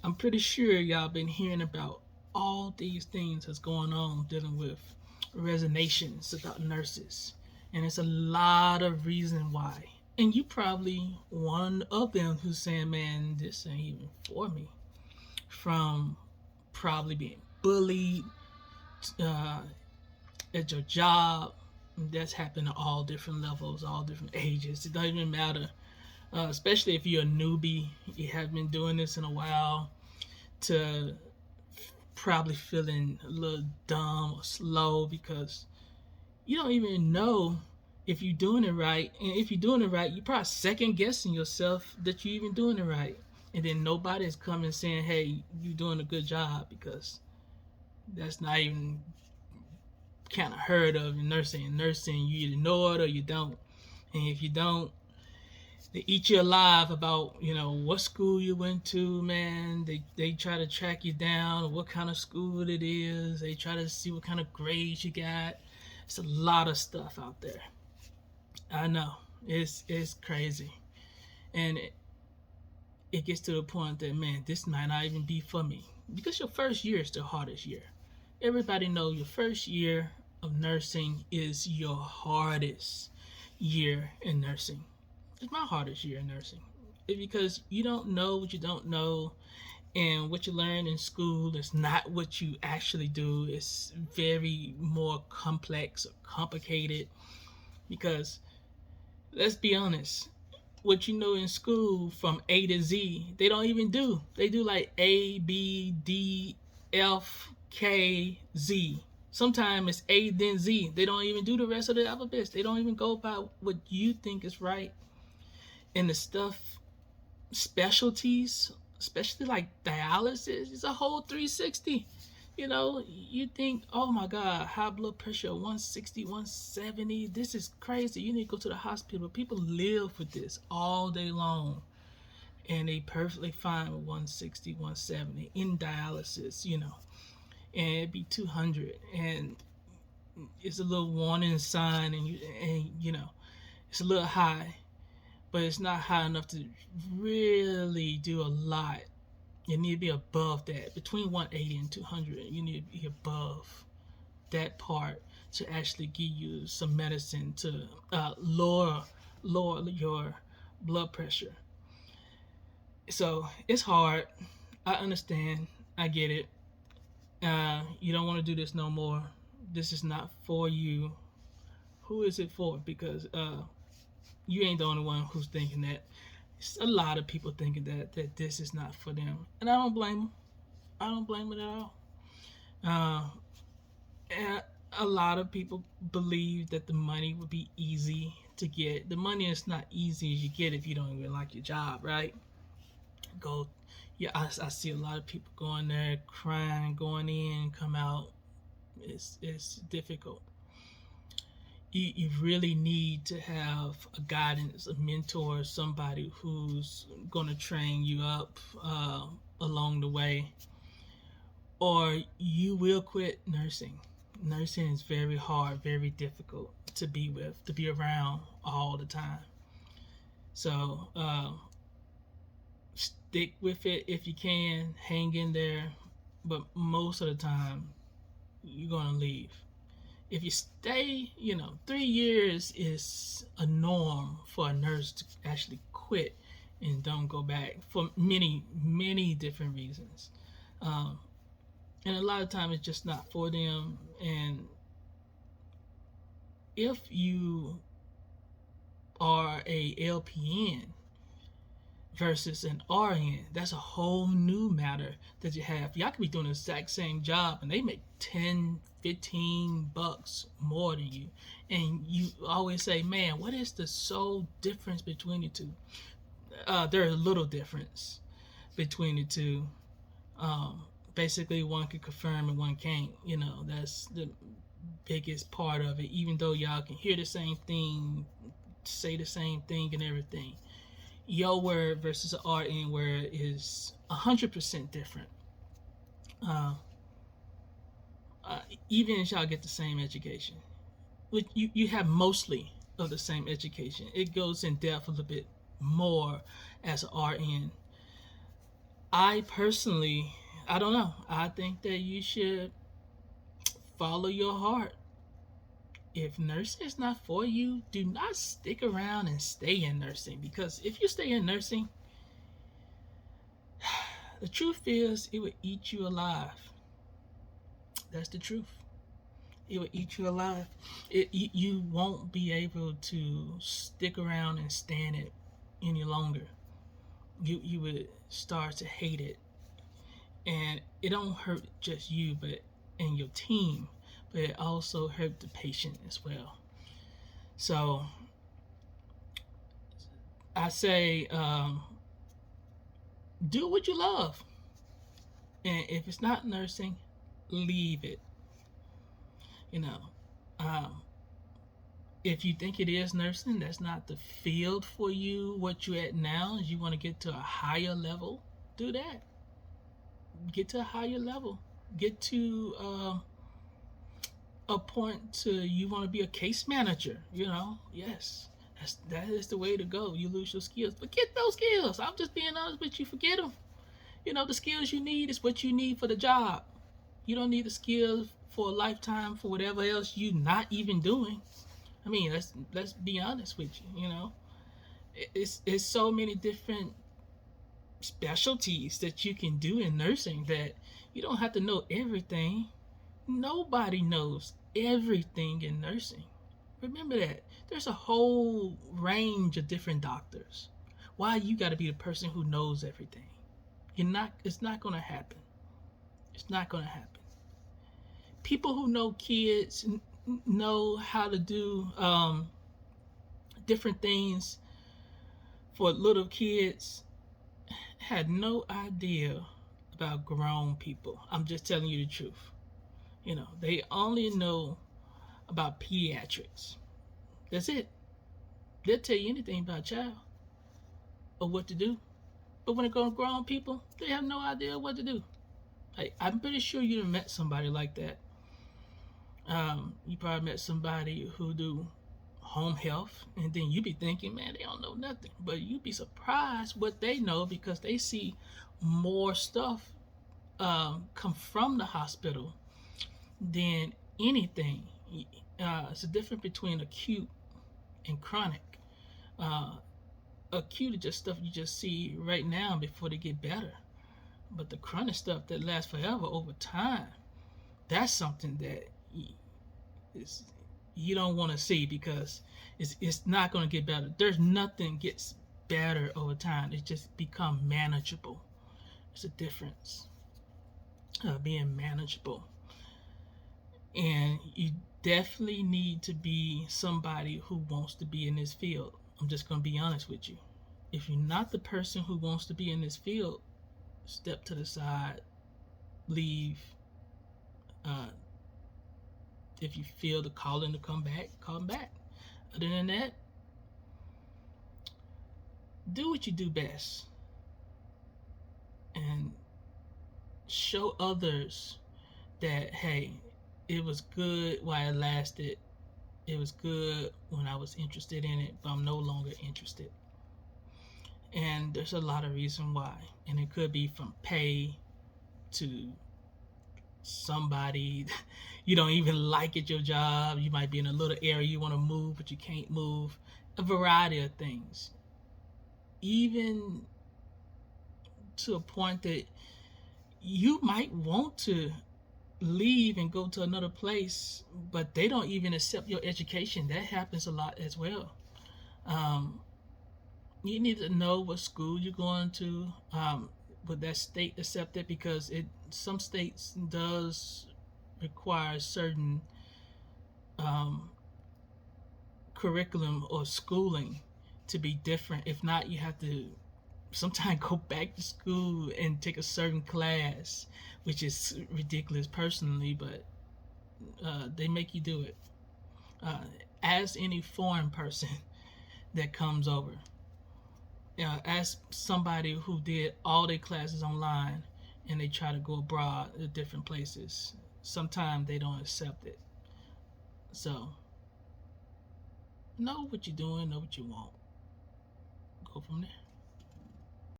I'm pretty sure y'all been hearing about all these things that's going on dealing with resignations about nurses. And it's a lot of reason why. And you probably one of them who's saying, man, this ain't even for me. From probably being bullied uh, at your job. That's happened at all different levels, all different ages. It doesn't even matter, especially if you're a newbie, you haven't been doing this in a while, to probably feeling a little dumb or slow because you don't even know if you're doing it right. And if you're doing it right, you're probably second guessing yourself that you're even doing it right. And then nobody's coming saying, hey, you're doing a good job, because that's not even kind of heard of in nursing. In nursing, you either know it or you don't. And if you don't, they eat you alive about, what school you went to, man. They try to track you down, what kind of school it is. They try to see what kind of grades you got. It's a lot of stuff out there. I know it's crazy, and it gets to the point that, man, this might not even be for me, because your first year is the hardest year. Everybody know your first year of nursing is your hardest year in nursing. It's my hardest year in nursing, because you don't know what you don't know, and what you learn in school is not what you actually do. It's very more complex or complicated, because let's be honest, what you know in school from A to Z, they don't even do. They do like A, B, D, F, K, Z. Sometimes it's A, then Z. They don't even do the rest of the alphabets. They don't even go by what you think is right. And the stuff, specialties, especially like dialysis, it's a whole 360. You think, oh my God, high blood pressure 160, 170, this is crazy, you need to go to the hospital. People live with this all day long, and they perfectly fine with 160, 170 in dialysis, and it'd be 200, and it's a little warning sign, and it's a little high, but it's not high enough to really do a lot. You need to be above that. Between 180 and 200, you need to be above that part to actually give you some medicine to lower your blood pressure. So it's hard. I understand. I get it. You don't want to do this no more. This is not for you. Who is it for? Because you ain't the only one who's thinking that. It's a lot of people thinking that this is not for them, and I don't blame them. I don't blame it at all. Uh, and a lot of people believe that the money would be easy to get. The money is not easy as you get if you don't even like your job, right? Go, yeah. I see a lot of people going there crying, going in, come out. It's difficult. You really need to have a guidance, a mentor, somebody who's going to train you up along the way, or you will quit nursing. Nursing is very hard, very difficult to be with, to be around all the time. So stick with it if you can, hang in there, but most of the time you're going to leave. If you stay, 3 years is a norm for a nurse to actually quit and don't go back for many, many different reasons. Um, and a lot of times it's just not for them. And if you are a LPN versus an RN, that's a whole new matter that you have. Y'all could be doing the exact same job and they make 10, 15 bucks more than you. And you always say, man, what is the sole difference between the two? There's a little difference between the two. Basically, one can confirm and one can't. That's the biggest part of it. Even though y'all can hear the same thing, say the same thing and everything, your word versus an RN word is 100% different. Uh, Even if y'all get the same education, you have mostly of the same education. It goes in depth a little bit more as an RN. I personally, I don't know. I think that you should follow your heart. If nursing is not for you, do not stick around and stay in nursing, because if you stay in nursing, the truth is it will eat you alive. That's the truth. It will eat you alive. You won't be able to stick around and stand it any longer. You would start to hate it, and it don't hurt just you, but and your team, but it also hurt the patient as well. So I say, do what you love, and if it's not nursing, leave it. You know, um, if you think it is nursing, that's not the field for you. What you're at now is you want to get to a higher level. Do that. Get to a higher level. Get to a point to you want to be a case manager. Yes, that is the way to go. You lose your skills, forget those skills. I'm just being honest with you. Forget them. The skills you need is what you need for the job. You don't need the skills for a lifetime for whatever else you not even doing. I mean, let's be honest with you. It's so many different specialties that you can do in nursing that you don't have to know everything. Nobody knows everything in nursing. Remember that. There's a whole range of different doctors. Why you got to be the person who knows everything? You're not. It's not going to happen. It's not going to happen. People who know kids know how to do different things for little kids had no idea about grown people. I'm just telling you the truth. They only know about pediatrics. That's it. They'll tell you anything about a child or what to do. But when it comes to grown people, they have no idea what to do. I'm pretty sure you've met somebody like that. You probably met somebody who do home health, and then you be thinking, man, they don't know nothing. But you be surprised what they know, because they see more stuff come from the hospital than anything. It's a difference between acute and chronic. Uh, Acute is just stuff you just see right now before they get better. But the chronic stuff that lasts forever over time, that's something that is, you don't want to see, because it's not going to get better. There's nothing gets better over time. It just become manageable. There's a difference being manageable. And you definitely need to be somebody who wants to be in this field. I'm just going to be honest with you. If you're not the person who wants to be in this field, step to the side, leave. If you feel the calling to come back. Other than that, do what you do best and show others that, hey, it was good while it lasted. It was good when I was interested in it, but I'm no longer interested. And there's a lot of reason why. And it could be from pay to somebody you don't even like at your job. You might be in a little area you want to move, but you can't move. A variety of things. Even to a point that you might want to leave and go to another place, but they don't even accept your education. That happens a lot as well. You need to know what school you're going to. Would that state accept it? Because some states does require certain curriculum or schooling to be different. If not, you have to sometimes go back to school and take a certain class, which is ridiculous personally, but they make you do it. As any foreign person that comes over, as somebody who did all their classes online and they try to go abroad to different places, sometimes they don't accept it. So know what you're doing, know what you want. Go from there.